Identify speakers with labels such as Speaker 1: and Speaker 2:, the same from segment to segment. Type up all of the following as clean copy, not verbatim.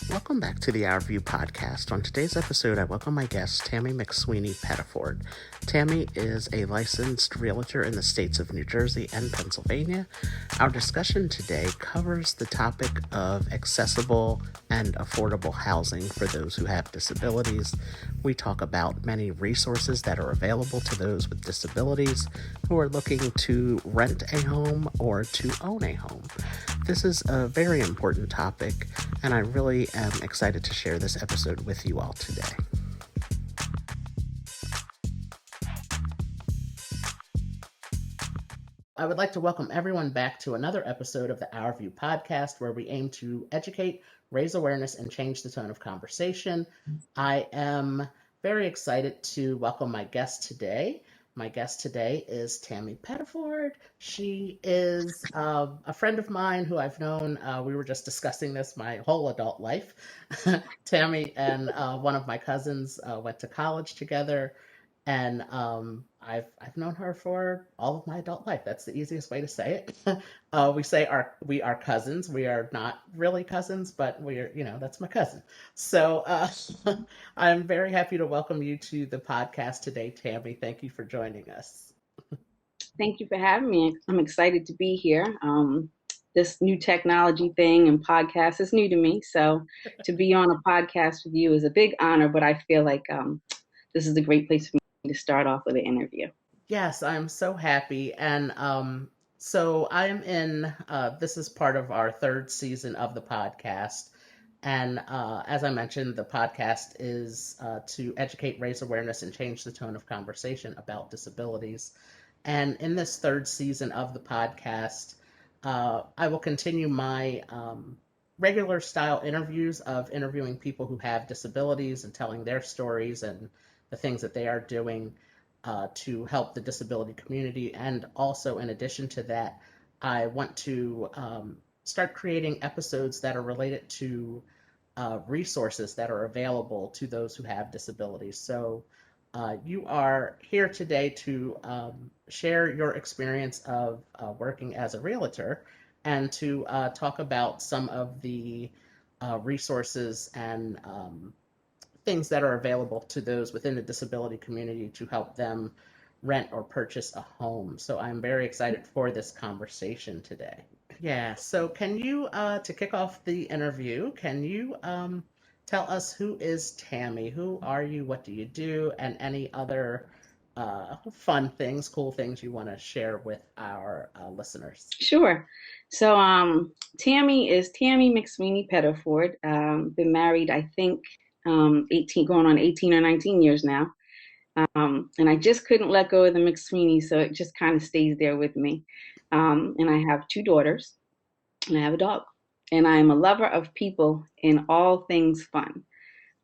Speaker 1: Welcome back to the Our View podcast. On today's episode, I welcome my guest, Tamie McSweeney-Pettiford. Tamie is a licensed realtor in the states of New Jersey and Pennsylvania. Our discussion today covers the topic of accessible and affordable housing for those who have disabilities. We talk about many resources that are available to those with disabilities who are looking to rent a home or to own a home. This is a very important topic, and I really am excited to share this episode with you all today. I would like to welcome everyone back to another episode of the Our View podcast, where we aim to educate, raise awareness, and change the tone of conversation. I am very excited to welcome my guest today. My guest today is Tamie Pettiford. She is a friend of mine who I've known. We were just discussing this my whole adult life. Tamie and one of my cousins went to college together, and I've known her for all of my adult life. That's the easiest way to say it. We say we are cousins. We are not really cousins, but that's my cousin. So I'm very happy to welcome you to the podcast today, Tamie. Thank you for joining us.
Speaker 2: Thank you for having me. I'm excited to be here. This new technology thing and podcast is new to me. So to be on a podcast with you is a big honor, but I feel like this is a great place for me to start off with an interview.
Speaker 1: Yes, I'm so happy. And so I'm in, this is part of our third season of the podcast. And as I mentioned, the podcast is to educate, raise awareness, and change the tone of conversation about disabilities. And in this third season of the podcast, I will continue my regular style interviews of interviewing people who have disabilities and telling their stories and the things that they are doing to help the disability community. And also, in addition to that, I want to start creating episodes that are related to resources that are available to those who have disabilities. So you are here today to share your experience of working as a realtor and to talk about some of the resources and things that are available to those within the disability community to help them rent or purchase a home. So I'm very excited for this conversation today. Yeah, so can you, to kick off the interview, can you tell us who is Tamie? Who are you? What do you do? And any other fun things, cool things you want to share with our listeners?
Speaker 2: Sure. So Tamie is Tamie McSweeney-Pettiford. Been married, I think, 18, going on 18 or 19 years now. And I just couldn't let go of the McSweeney, so it just kind of stays there with me. And I have 2 daughters, and I have a dog. And I am a lover of people and all things fun.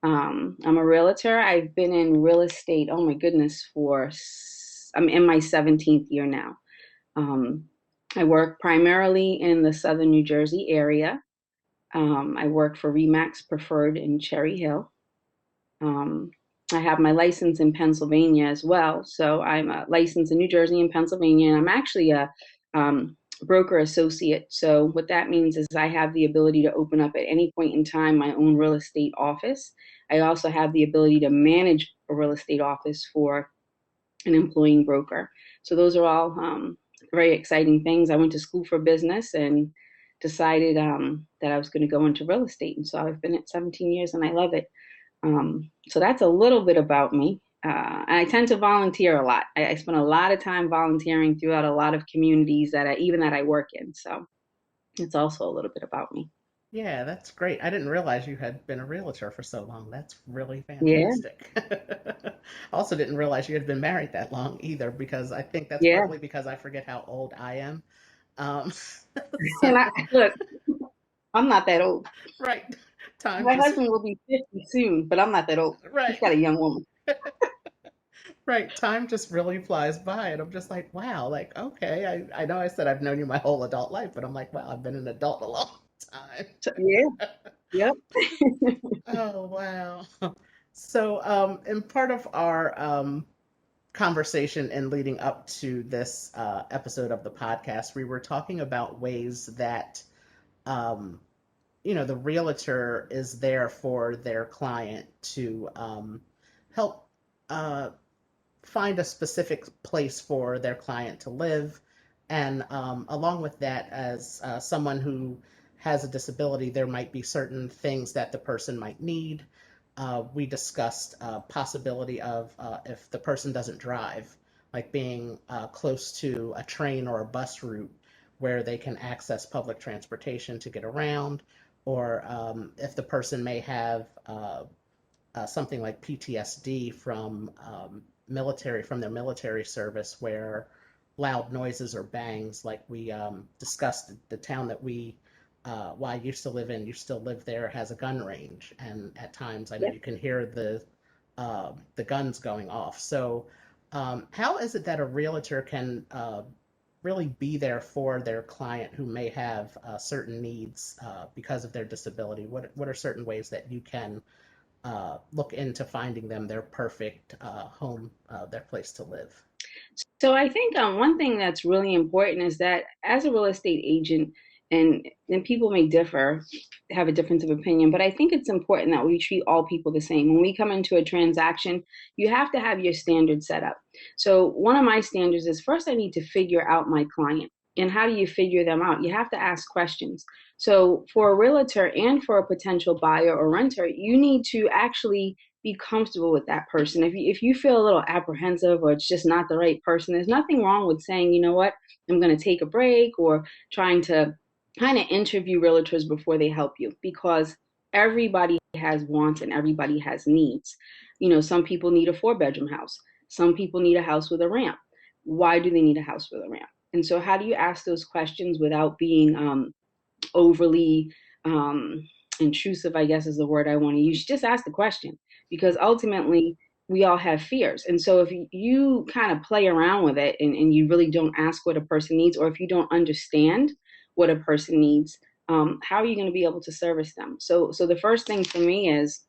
Speaker 2: I'm a realtor. I've been in real estate, oh my goodness, I'm in my 17th year now. I work primarily in the southern New Jersey area. I work for Remax Preferred in Cherry Hill. I have my license in Pennsylvania as well. So I'm licensed in New Jersey and Pennsylvania, and I'm actually a broker associate. So what that means is I have the ability to open up at any point in time my own real estate office. I also have the ability to manage a real estate office for an employing broker. So those are all very exciting things. I went to school for business and decided that I was going to go into real estate. And so I've been at 17 years and I love it. So that's a little bit about me. And I tend to volunteer a lot. I spend a lot of time volunteering throughout a lot of communities that I work in. So it's also a little bit about me.
Speaker 1: Yeah, that's great. I didn't realize you had been a realtor for so long. That's really
Speaker 2: Yeah,
Speaker 1: fantastic. Also didn't realize you had been married that long either, because I think that's
Speaker 2: yeah.
Speaker 1: probably because I forget how old I am. Um,
Speaker 2: And
Speaker 1: so,
Speaker 2: look, I'm not that old.
Speaker 1: right, time
Speaker 2: My
Speaker 1: just,
Speaker 2: husband will be 50 soon, but I'm not that old. He's
Speaker 1: right,
Speaker 2: got a young woman.
Speaker 1: right, time just really flies by. And I'm just like, wow, like, okay, I know I said I've known you my whole adult life, but I'm like, wow, I've been an adult a long time.
Speaker 2: So, yeah, yep.
Speaker 1: Oh, wow. So, in part of our conversation and leading up to this episode of the podcast, we were talking about ways that um, the realtor is there for their client to help uh, find a specific place for their client to live. And along with that, as someone who has a disability, there might be certain things that the person might need. We discussed possibility of if the person doesn't drive, like being close to a train or a bus route where they can access public transportation to get around, or if the person may have something like PTSD from their military service, where loud noises or bangs, like we discussed, the town that well, I used to live in, you still live there, has a gun range, and at times I know
Speaker 2: Yep.
Speaker 1: you can hear the guns going off. So, how is it that a realtor can really be there for their client who may have certain needs because of their disability? What are certain ways that you can look into finding them their perfect home, their place to live?
Speaker 2: So I think one thing that's really important is that as a real estate agent, and people may differ, have a difference of opinion, but I think it's important that we treat all people the same. When we come into a transaction, you have to have your standards set up. So one of my standards is first I need to figure out my client. And how do you figure them out? You have to ask questions. So for a realtor and for a potential buyer or renter, you need to actually be comfortable with that person. If you feel a little apprehensive or it's just not the right person, there's nothing wrong with saying, you know what, I'm going to take a break, or trying to kind of interview realtors before they help you, because everybody has wants and everybody has needs. Some people need a 4-bedroom house. Some people need a house with a ramp. Why do they need a house with a ramp? And so how do you ask those questions without being overly intrusive, I guess is the word I want to use. Just ask the question, because ultimately we all have fears. And so if you kind of play around with it, and you really don't ask what a person needs, or if you don't understand what a person needs, how are you going to be able to service them? So the first thing for me is,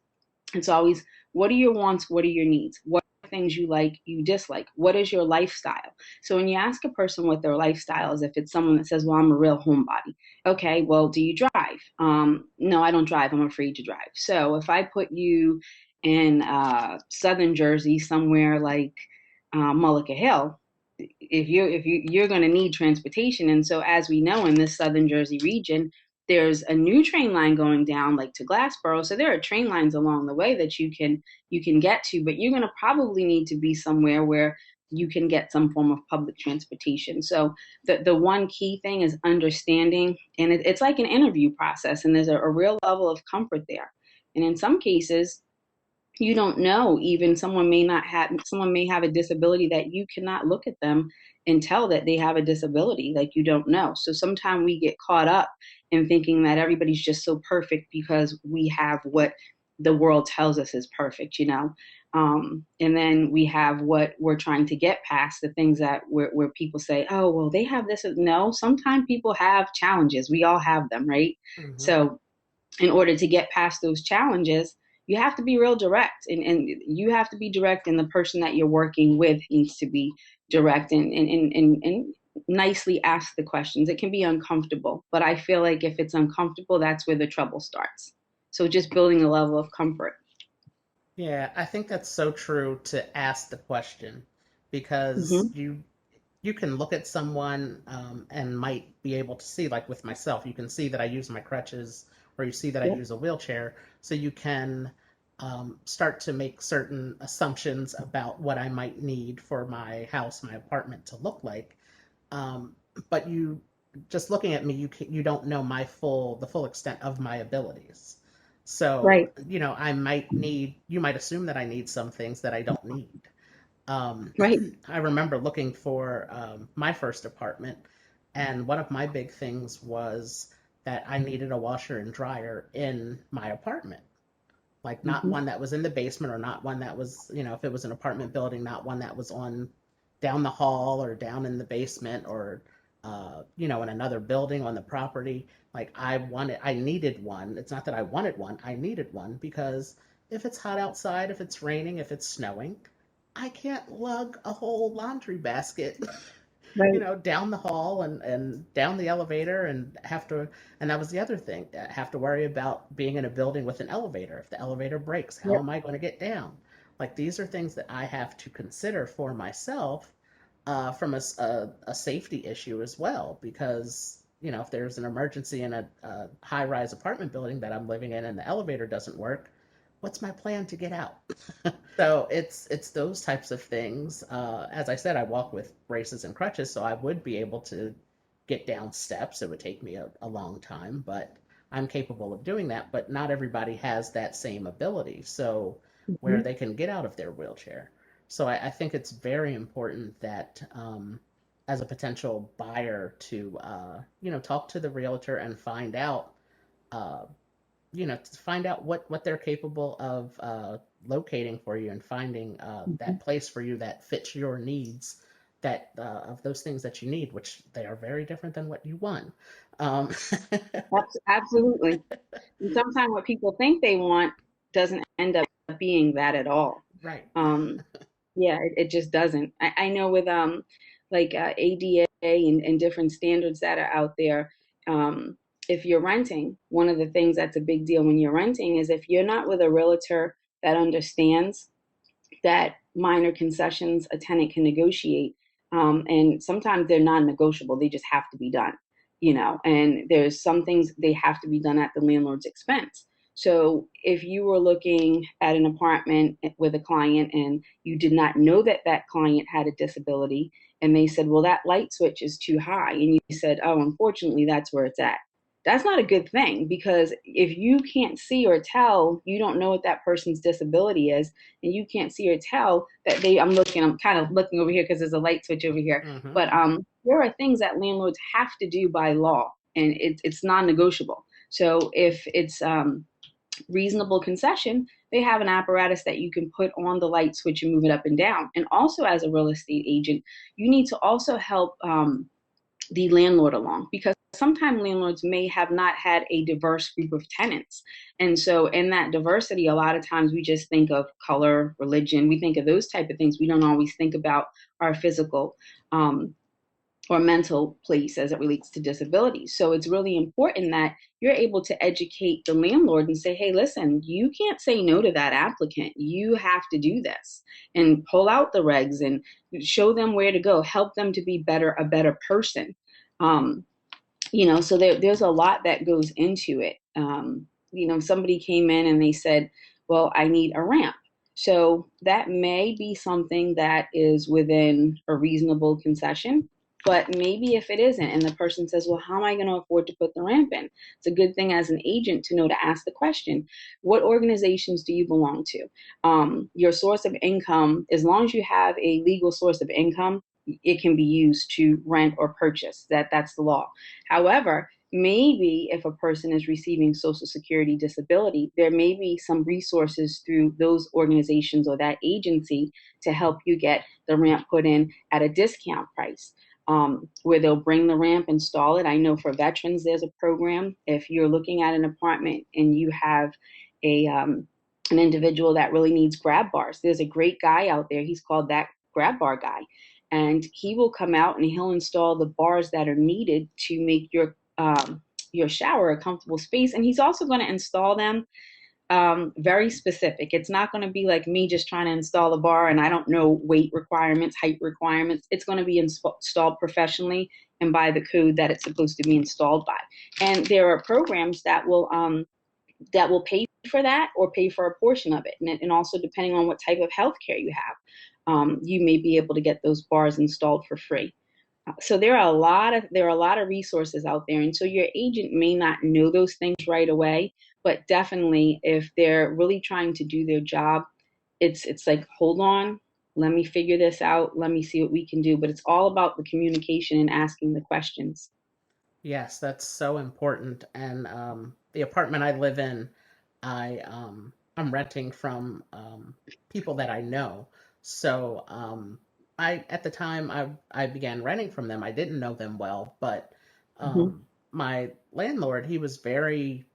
Speaker 2: it's always, what are your wants? What are your needs? What are things you like, you dislike? What is your lifestyle? So when you ask a person what their lifestyle is, if it's someone that says, well, I'm a real homebody. Okay, well, do you drive? No, I don't drive. I'm afraid to drive. So if I put you in southern Jersey, somewhere like Mullica Hill, if you're going to need transportation. And so as we know, in this southern Jersey region, there's a new train line going down like to Glassboro, so there are train lines along the way that you can get to, but you're going to probably need to be somewhere where you can get some form of public transportation. So the one key thing is understanding, and it's like an interview process, and there's a real level of comfort there. And in some cases, you don't know, even someone may have a disability that you cannot look at them and tell that they have a disability, like you don't know. So sometimes we get caught up in thinking that everybody's just so perfect because we have what the world tells us is perfect. And then we have what we're trying to get past, the things that where people say, oh well, they have this. No, sometimes people have challenges. We all have them, right?
Speaker 1: Hmm.
Speaker 2: So in order to get past those challenges, you have to be real direct, and you have to be direct, and the person that you're working with needs to be direct, and nicely ask the questions. It can be uncomfortable, but I feel like if it's uncomfortable, that's where the trouble starts. So just building a level of comfort.
Speaker 1: Yeah, I think that's so true, to ask the question, because
Speaker 2: Hmm.
Speaker 1: you can look at someone and might be able to see, like with myself, you can see that I use my crutches, or you see that I
Speaker 2: Yep.
Speaker 1: use a wheelchair, so you can start to make certain assumptions about what I might need for my house, my apartment to look like. Um, but you just looking at me, you don't know the full extent of my abilities. So,
Speaker 2: Right.
Speaker 1: you might assume that I need some things that I don't need. Um,
Speaker 2: Right.
Speaker 1: I remember looking for my first apartment, and one of my big things was that I needed a washer and dryer in my apartment. Like, not
Speaker 2: Hmm.
Speaker 1: one that was in the basement, or not one that was, if it was an apartment building, not one that was on down the hall or down in the basement, or, in another building on the property. Like, I needed one. It's not that I wanted one, I needed one, because if it's hot outside, if it's raining, if it's snowing, I can't lug a whole laundry basket
Speaker 2: Right.
Speaker 1: down the hall and down the elevator and and that was the other thing, have to worry about being in a building with an elevator. If the elevator breaks, how
Speaker 2: Yep.
Speaker 1: am I going to get down? Like these are things that I have to consider for myself, from a safety issue as well, because if there's an emergency in a high-rise apartment building that I'm living in and the elevator doesn't work, what's my plan to get out? So it's those types of things. As I said, I walk with braces and crutches, so I would be able to get down steps. It would take me a long time, but I'm capable of doing that. But not everybody has that same ability, so where
Speaker 2: Mhm.
Speaker 1: they can get out of their wheelchair. So I think it's very important that, as a potential buyer, to talk to the realtor and find out, uh, to find out what they're capable of, locating for you, and finding, that
Speaker 2: Mhm.
Speaker 1: place for you that fits your needs, that, of those things that you need, which they are very different than what you want. Um,
Speaker 2: Absolutely. And sometimes what people think they want doesn't end up being that at all.
Speaker 1: right.
Speaker 2: Um, yeah, it just doesn't. I know with like ADA and different standards that are out there, um, if you're renting, one of the things that's a big deal when you're renting is if you're not with a realtor that understands that minor concessions a tenant can negotiate. And sometimes they're non-negotiable; they just have to be done, And there's some things they have to be done at the landlord's expense. So if you were looking at an apartment with a client and you did not know that that client had a disability, and they said, "Well, that light switch is too high," and you said, "Oh, unfortunately, that's where it's at." That's not a good thing because if you can't see or tell, you don't know what that person's disability is, and you can't see or tell that I'm kind of looking over here because there's a light switch over here.
Speaker 1: Hmm.
Speaker 2: But there are things that landlords have to do by law, and it's non-negotiable. So if it's reasonable concession, they have an apparatus that you can put on the light switch and move it up and down. And also, as a real estate agent, you need to also help the landlord along because sometimes landlords may have not had a diverse group of tenants. And so in that diversity, a lot of times we just think of color, religion, we think of those type of things. We don't always think about our physical um, or mental place as it relates to disabilities. So it's really important that you're able to educate the landlord and say, hey, listen, you can't say no to that applicant. You have to do this and pull out the regs and show them where to go, help them to be a better person. Um, so there's a lot that goes into it. Somebody came in and they said, well, I need a ramp. So that may be something that is within a reasonable concession, but maybe if it isn't, and the person says, well, how am I going to afford to put the ramp in? It's a good thing as an agent to know to ask the question, what organizations do you belong to? Your source of income, as long as you have a legal source of income, it can be used to rent or purchase. That's the law. However, maybe if a person is receiving Social Security disability, there may be some resources through those organizations or that agency to help you get the ramp put in at a discount price. Where they'll bring the ramp, install it. I know for veterans, there's a program. If you're looking at an apartment and you have a an individual that really needs grab bars, there's a great guy out there. He's called that grab bar guy, and he will come out and he'll install the bars that are needed to make your shower a comfortable space. And he's also going to install them very specific. It's not going to be like me just trying to install a bar and I don't know weight requirements, height requirements. It's going to be installed professionally and by the code that it's supposed to be installed by. And there are programs that will pay for that or pay for a portion of it. And also depending on what type of healthcare you have, you may be able to get those bars installed for free. So there are a lot of resources out there, and so your agent may not know those things right away, but definitely if they're really trying to do their job, it's like, hold on, let me figure this out, let me see what we can do. But it's all about the communication and asking the questions.
Speaker 1: Yes, that's so important. And, the apartment I live in, I'm renting from, people that I know. So, I at the time I began renting from them, I didn't know them well, but,
Speaker 2: Mhm.
Speaker 1: my landlord, he was very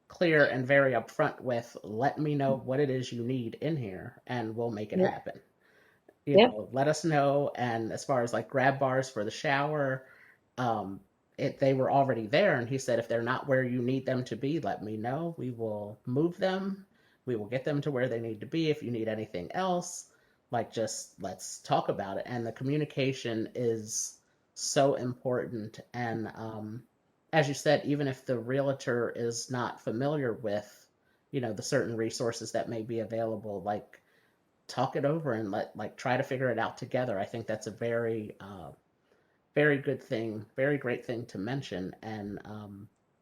Speaker 1: clear and very upfront with, let me know what it is you need in here and we'll make it
Speaker 2: Yep.
Speaker 1: happen.
Speaker 2: Yep.
Speaker 1: let us know. And as far as like grab bars for the shower, um, they were already there. And he said, if they're not where you need them to be, let me know. We will move them. We will get them to where they need to be. If you need anything else, like just let's talk about it. And the communication is so important. And as you said, even if the realtor is not familiar with, the certain resources that may be available, like talk it over and try to figure it out together. I think that's a very very good thing, very great thing to mention. And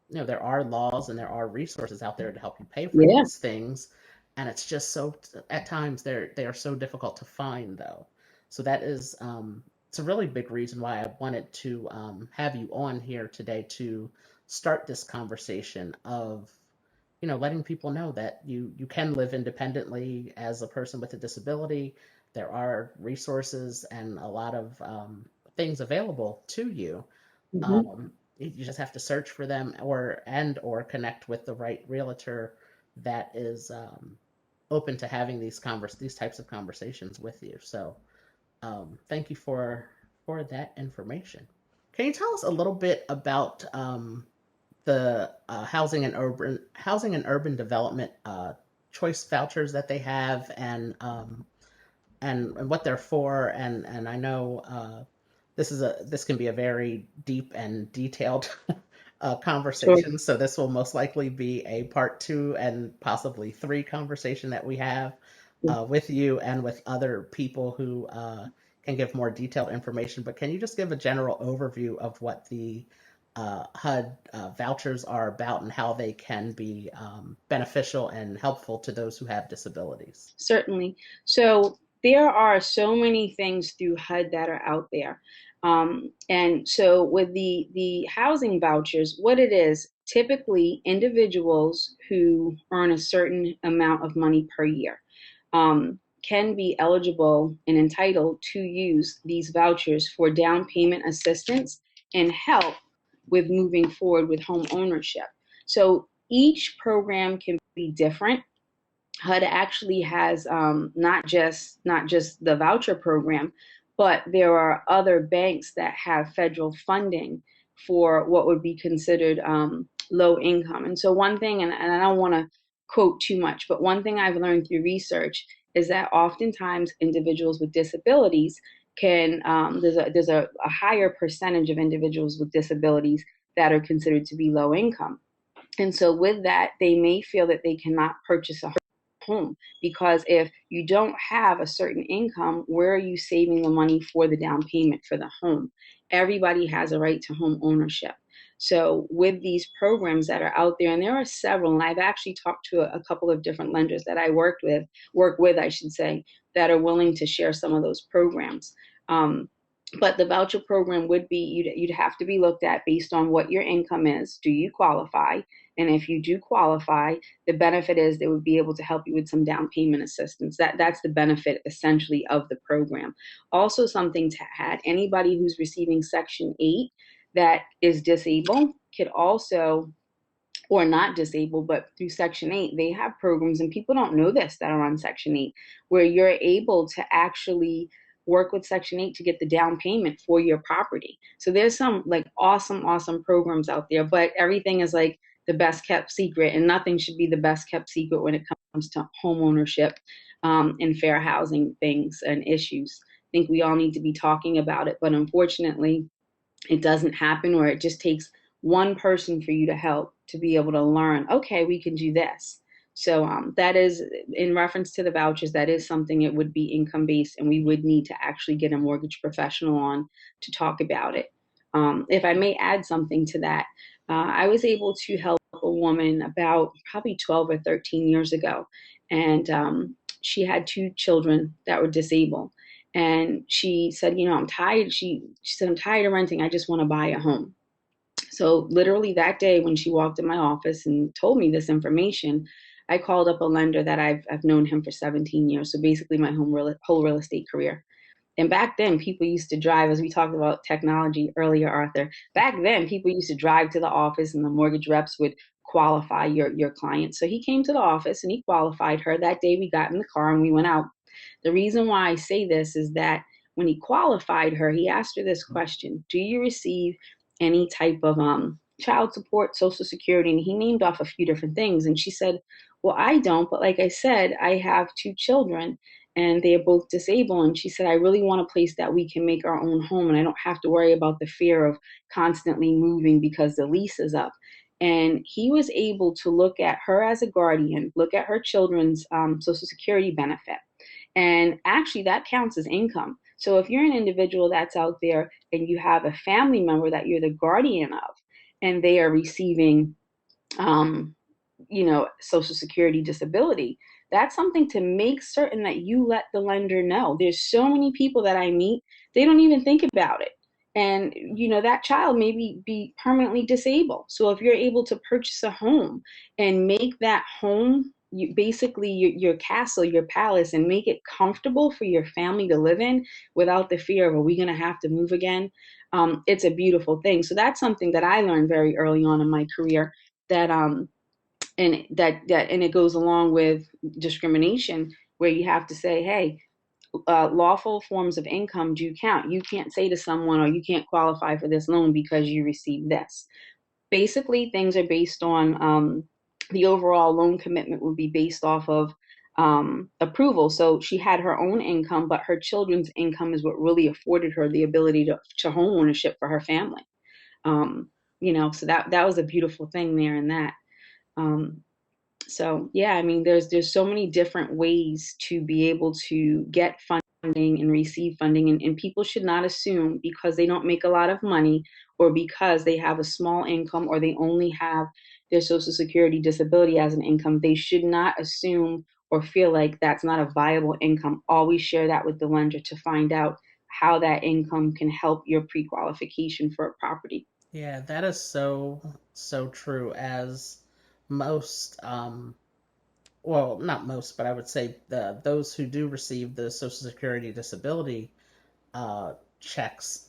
Speaker 1: there are laws and there are resources out there to help you pay for
Speaker 2: Yeah.
Speaker 1: these things, and it's just so at times they are so difficult to find though. So that is it's a really big reason why I wanted to have you on here today to start this conversation of letting people know that you can live independently as a person with a disability. There are resources and a lot of things available to you.
Speaker 2: Hmm.
Speaker 1: You just have to search for them or connect with the right realtor that is open to having these types of conversations with you. So thank you for that information. Can you tell us a little bit about the housing and urban development choice vouchers that they have, and what they're for? And I know this can be a very deep and detailed
Speaker 2: Sure.
Speaker 1: conversation. So this will most likely be a part two and possibly three conversation that we have with you and with other people who can give more detailed information. But can you just give a general overview of what the HUD vouchers are about and how they can be beneficial and helpful to those who have disabilities?
Speaker 2: Certainly. So there are so many things through HUD that are out there. And so with the housing vouchers, what it is, typically individuals who earn a certain amount of money per year can be eligible and entitled to use these vouchers for down payment assistance and help with moving forward with home ownership. So each program can be different. HUD actually has not just the voucher program, but there are other banks that have federal funding for what would be considered low income. And so one thing, and I don't want to quote too much, but one thing I've learned through research is that oftentimes individuals with disabilities can there's a higher percentage of individuals with disabilities that are considered to be low income. And so with that, they may feel that they cannot purchase a home, because if you don't have a certain income, where are you saving the money for the down payment for the home? Everybody has a right to home ownership. So with these programs that are out there, and there are several, and I've actually talked to a couple of different lenders that I work with, I should say, that are willing to share some of those programs. Um, but the voucher program would be, you'd have to be looked at based on what your income is. Do you qualify? And if you do qualify, the benefit is they would be able to help you with some down payment assistance. That's the benefit essentially of the program. Also, something to add, anybody who's receiving Section 8 that is disabled could also, or not disabled, but through Section 8, they have programs, and people don't know this, that are on Section 8, where you're able to actually work with Section 8 to get the down payment for your property. So there's some like awesome, awesome programs out there, but everything is like the best kept secret, and nothing should be the best kept secret when it comes to home ownership and fair housing things and issues. I think we all need to be talking about it, but unfortunately, it doesn't happen, or it just takes one person for you to help to be able to learn, okay, we can do this. So that is in reference to the vouchers. That is something, it would be income based, and we would need to actually get a mortgage professional on to talk about it. If I may add something to that, I was able to help a woman about probably 12 or 13 years ago, and she had two children that were disabled. And she said, I'm tired. She said, I'm tired of renting. I just want to buy a home. So literally that day when she walked in my office and told me this information, I called up a lender that I've known him for 17 years. So basically my whole real estate career. And back then, people used to drive, as we talked about technology earlier, Arthur. Back then, people used to drive to the office, and the mortgage reps would qualify your client. So he came to the office and he qualified her. That day, we got in the car and we went out. The reason why I say this is that when he qualified her, he asked her this question: do you receive any type of child support, Social Security? And he named off a few different things. And she said, well, I don't, but like I said, I have two children and they are both disabled. And she said, I really want a place that we can make our own home and I don't have to worry about the fear of constantly moving because the lease is up. And he was able to look at her as a guardian, look at her children's Social Security benefit. And actually, that counts as income. So if you're an individual that's out there and you have a family member that you're the guardian of, and they are receiving um, Social Security disability, that's something to make certain that you let the lender know. There's so many people that I meet, they don't even think about it. And, that child may be permanently disabled. So if you're able to purchase a home and make that home basically your castle, your palace, and make it comfortable for your family to live in without the fear of, are we going to have to move again? It's a beautiful thing. So that's something that I learned very early on in my career, that and it goes along with discrimination, where you have to say, hey, lawful forms of income do count. You can't say to someone, or you can't qualify for this loan because you received this. Basically, things are based on the overall loan commitment would be based off of approval. So she had her own income, but her children's income is what really afforded her the ability to home ownership for her family. So that was a beautiful thing there in that. Um, so yeah, I mean, there's so many different ways to be able to get funding and receive funding, and people should not assume because they don't make a lot of money, or because they have a small income, or they only have their Social Security disability as an income, they should not assume or feel like that's not a viable income. Always share that with the lender to find out how that income can help your pre-qualification for a property.
Speaker 1: Yeah, that is so so true. As most, well, not most, but I would say those who do receive the Social Security disability checks,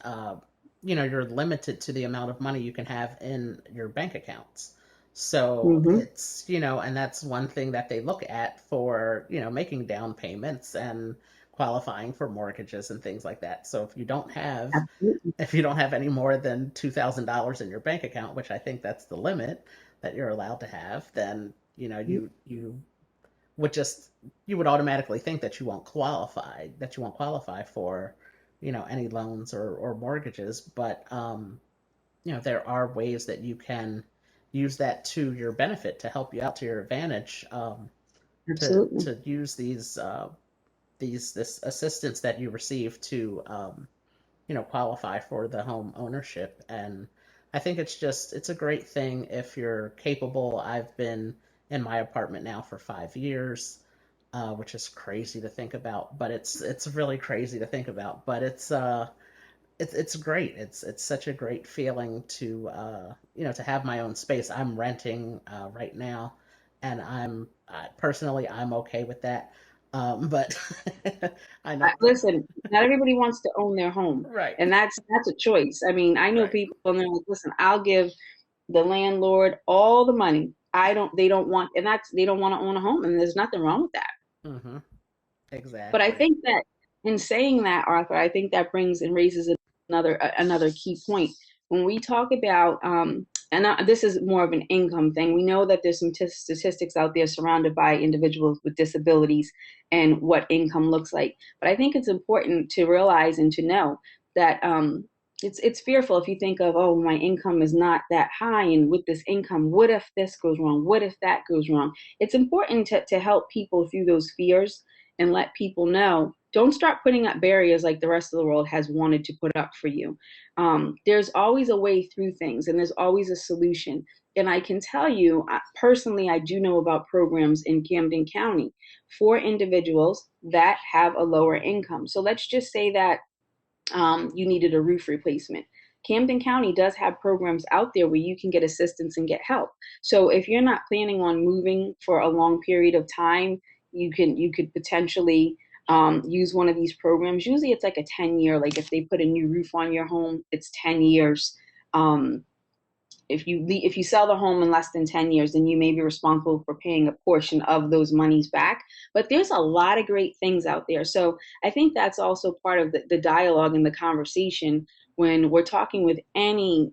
Speaker 1: you're limited to the amount of money you can have in your bank accounts. So
Speaker 2: Mm-hmm.
Speaker 1: it's, and that's one thing that they look at for, making down payments and qualifying for mortgages and things like that. So
Speaker 2: Absolutely.
Speaker 1: if you don't have any more than $2,000 in your bank account, which I think that's the limit that you're allowed to have, then, would just you would automatically think that you won't qualify for any loans or mortgages. But there are ways that you can use that to your benefit, to help you out, to your advantage,
Speaker 2: Absolutely.
Speaker 1: to use this assistance that you receive to qualify for the home ownership. And I think it's a great thing if you're capable. I've been in my apartment now for 5 years, which is crazy to think about, but it's really crazy to think about. But it's great. It's such a great feeling to to have my own space. I'm renting right now, and personally I'm okay with that. But I know,
Speaker 2: Listen, not everybody wants to own their home,
Speaker 1: right,
Speaker 2: and that's a choice. I mean, I know
Speaker 1: right.
Speaker 2: people and they're like, listen, I'll give the landlord all the money. I don't. They don't want, and that's they don't want to own a home, and there's nothing wrong with that.
Speaker 1: Hmm.
Speaker 2: But I
Speaker 1: Exactly.
Speaker 2: think that in saying that, Arthur, I think that brings and raises another key point when we talk about and this is more of an income thing. We know that there's some statistics out there surrounded by individuals with disabilities and what income looks like. But I think it's important to realize and to know that it's fearful if you think of, oh, my income is not that high, and with this income, what if this goes wrong? What if that goes wrong? It's important to help people through those fears and let people know, don't start putting up barriers like the rest of the world has wanted to put up for you. There's always a way through things, and there's always a solution. And I can tell you, personally, I do know about programs in Camden County for individuals that have a lower income. So let's just say that you needed a roof replacement. Camden County does have programs out there where you can get assistance and get help. So if you're not planning on moving for a long period of time, you could potentially use one of these programs. Usually it's like a 10-year, like if they put a new roof on your home, it's 10 years. Um, if you sell the home in less than 10 years, then you may be responsible for paying a portion of those monies back. But there's a lot of great things out there. So I think that's also part of the dialogue and the conversation when we're talking with any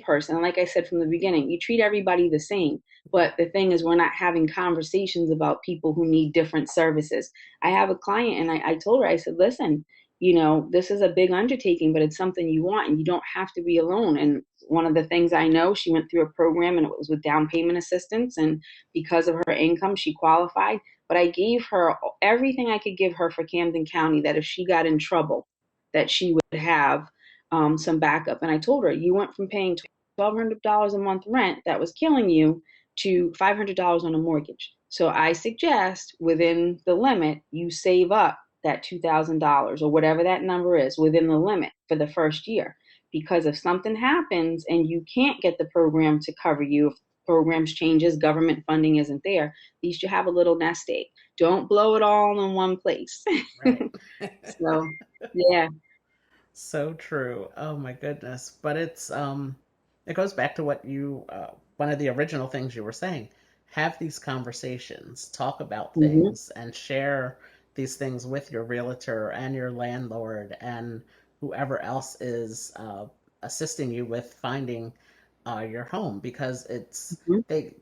Speaker 2: person. Like I said from the beginning, you treat everybody the same. But the thing is, we're not having conversations about people who need different services. I have a client, and I told her, I said, listen, this is a big undertaking, but it's something you want, and you don't have to be alone. And one of the things I know, she went through a program, and it was with down payment assistance. And because of her income, she qualified. But I gave her everything I could give her for Camden County, that if she got in trouble, that she would have some backup. And I told her, you went from paying $1,200 a month rent that was killing you to $500 on a mortgage. So I suggest within the limit, you save up that $2,000 or whatever that number is within the limit for the first year. Because if something happens and you can't get the program to cover you, if programs changes, government funding isn't there, at least you have a little nest egg. Don't blow it all in one place.
Speaker 1: Right.
Speaker 2: So, yeah.
Speaker 1: So true. Oh my goodness. But it goes back to what you one of the original things you were saying. Have these conversations, talk about
Speaker 2: Mm-hmm.
Speaker 1: things and share these things with your realtor and your landlord and whoever else is assisting you with finding your home, because they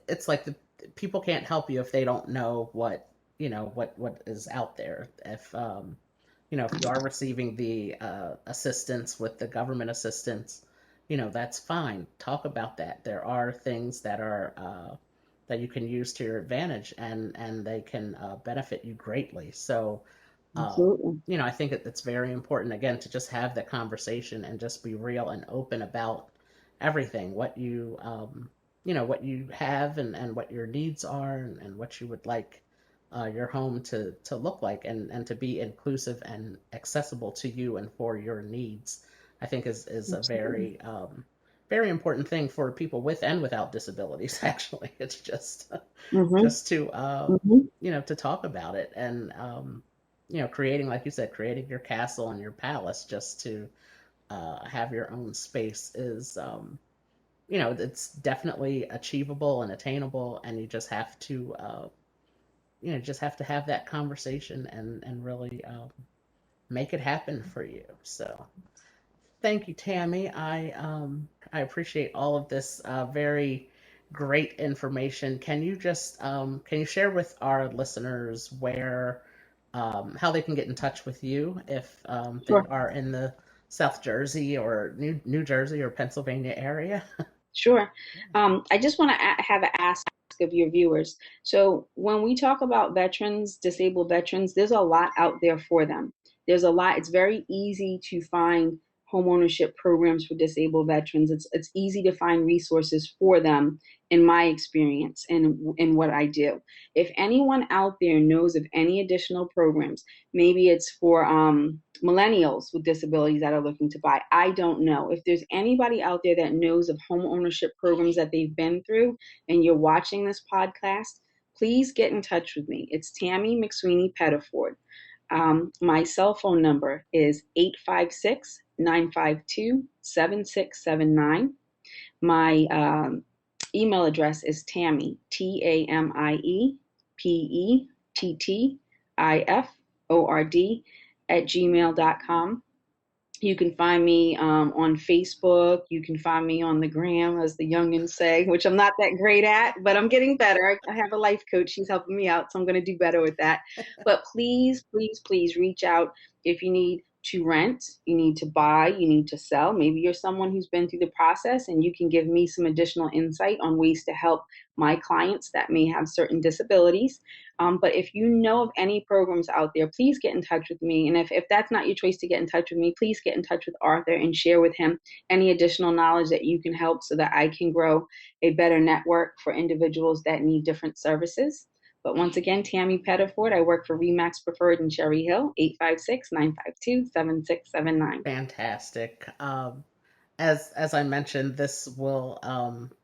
Speaker 1: it's like the people can't help you if they don't know what is out there. If you are receiving the assistance with the government assistance, that's fine. Talk about that. There are things that are that you can use to your advantage, and they can benefit you greatly. So, uh,
Speaker 2: Absolutely.
Speaker 1: I think it's very important again to just have the conversation and just be real and open about everything. What you have, and what your needs are, and what you would like your home to look like, and to be inclusive and accessible to you and for your needs. I think is a
Speaker 2: Absolutely.
Speaker 1: very important thing for people with and without disabilities. Actually, it's
Speaker 2: Mm-hmm.
Speaker 1: just to
Speaker 2: Mm-hmm.
Speaker 1: to talk about it, and creating, like you said, creating your castle and your palace just to have your own space is it's definitely achievable and attainable, and you just have to have that conversation and really make it happen for you. So thank you, Tamie. I appreciate all of this very great information. Can you share with our listeners where how they can get in touch with you if they
Speaker 2: Sure.
Speaker 1: are in the South Jersey or New Jersey or Pennsylvania area?
Speaker 2: Sure. I just want to have an ask of your viewers. So, when we talk about veterans, disabled veterans, there's a lot out there for them. There's a lot. It's very easy to find homeownership programs for disabled veterans. It's easy to find resources for them, in my experience and in what I do. If anyone out there knows of any additional programs, maybe it's for millennials with disabilities that are looking to buy. I don't know. If there's anybody out there that knows of home ownership programs that they've been through and you're watching this podcast, please get in touch with me. It's Tamie McSweeney-Pettiford. My cell phone number is 856-952-7679. My email address is Tamie, TAMIEPETTIFORD @gmail.com. You can find me on Facebook. You can find me on the gram, as the youngins say, which I'm not that great at, but I'm getting better. I have a life coach. She's helping me out, so I'm going to do better with that. But please, please, please reach out if you need to rent, you need to buy, you need to sell. Maybe you're someone who's been through the process and you can give me some additional insight on ways to help my clients that may have certain disabilities. But if you know of any programs out there, please get in touch with me. And if that's not your choice to get in touch with me, please get in touch with Arthur and share with him any additional knowledge that you can help so that I can grow a better network for individuals that need different services. But once again, Tamie Pettiford, I work for Remax Preferred in Cherry Hill, 856-952-7679.
Speaker 1: Fantastic. As I mentioned, this will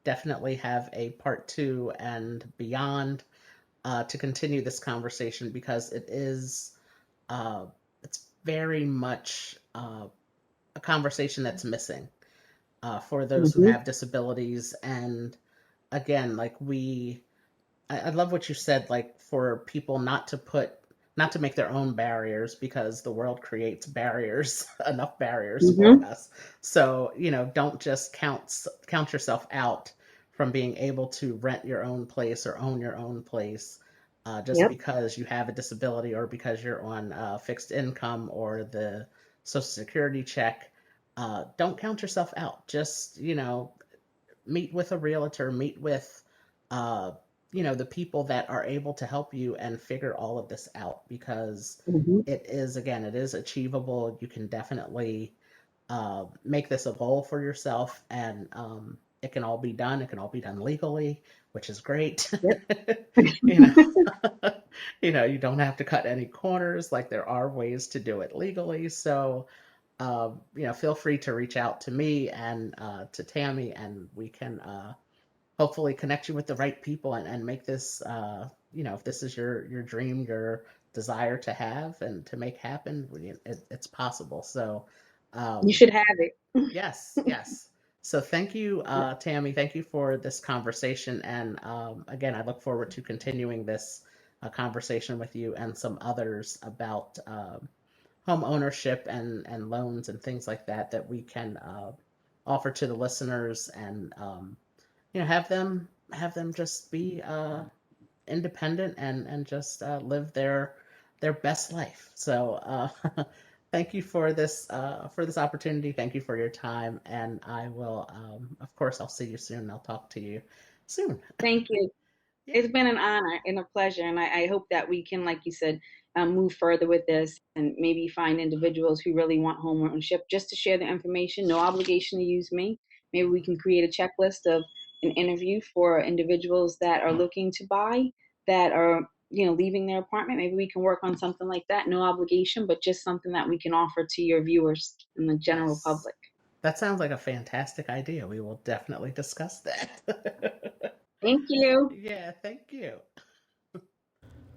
Speaker 1: definitely have a part two and beyond to continue this conversation, because it's very much a conversation that's missing. for those who
Speaker 2: Hmm.
Speaker 1: have disabilities. And again, like I love what you said, like for people not to make their own barriers because the world creates barriers, enough barriers for
Speaker 2: Hmm.
Speaker 1: us. So, don't just count yourself out from being able to rent your own place or own your own place just
Speaker 2: Yep.
Speaker 1: because you have a disability or because you're on fixed income or the Social Security check. Don't count yourself out. Just, meet with a realtor, meet with, uh, the people that are able to help you and figure all of this out because
Speaker 2: Hmm.
Speaker 1: it is achievable. You can definitely make this a goal for yourself, and it can all be done. It can all be done legally, which is great.
Speaker 2: Yep.
Speaker 1: you know, you don't have to cut any corners. Like there are ways to do it legally. So, feel free to reach out to me and to Tammy, and we can hopefully connect you with the right people and make this, if this is your dream, your desire to have and to make happen, it's possible. So,
Speaker 2: You
Speaker 1: um,
Speaker 2: should have it.
Speaker 1: yes, yes. So thank you, Tammy. Thank you for this conversation. And again, I look forward to continuing this conversation with you and some others about home ownership and loans and things like that we can offer to the listeners and have them just be independent and just live their best life. So thank you for this opportunity. Thank you for your time, and I will of course I'll see you soon. I'll talk to you soon.
Speaker 2: Thank you.
Speaker 1: Yeah.
Speaker 2: It's been an honor and a pleasure, and I hope that we can, like you said, move further with this and maybe find individuals who really want home ownership just to share the information. No obligation to use me. Maybe we can create a checklist of an interview for individuals that are looking to buy, that are leaving their apartment. Maybe we can work on something like that. No obligation, but just something that we can offer to your viewers and the general
Speaker 1: Yes.
Speaker 2: public.
Speaker 1: That sounds like a fantastic idea. We will definitely discuss that.
Speaker 2: Thank you.
Speaker 1: Yeah, thank you.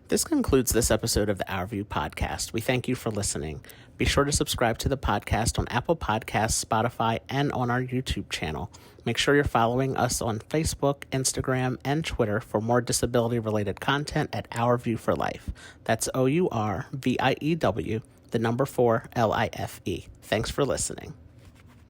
Speaker 1: This concludes this episode of the Our View podcast. We thank you for listening. Be sure to subscribe to the podcast on Apple Podcasts, Spotify, and on our YouTube channel. Make sure you're following us on Facebook, Instagram, and Twitter for more disability-related content at Our View for Life. That's OURVIEW, the number 4 LIFE. Thanks for listening.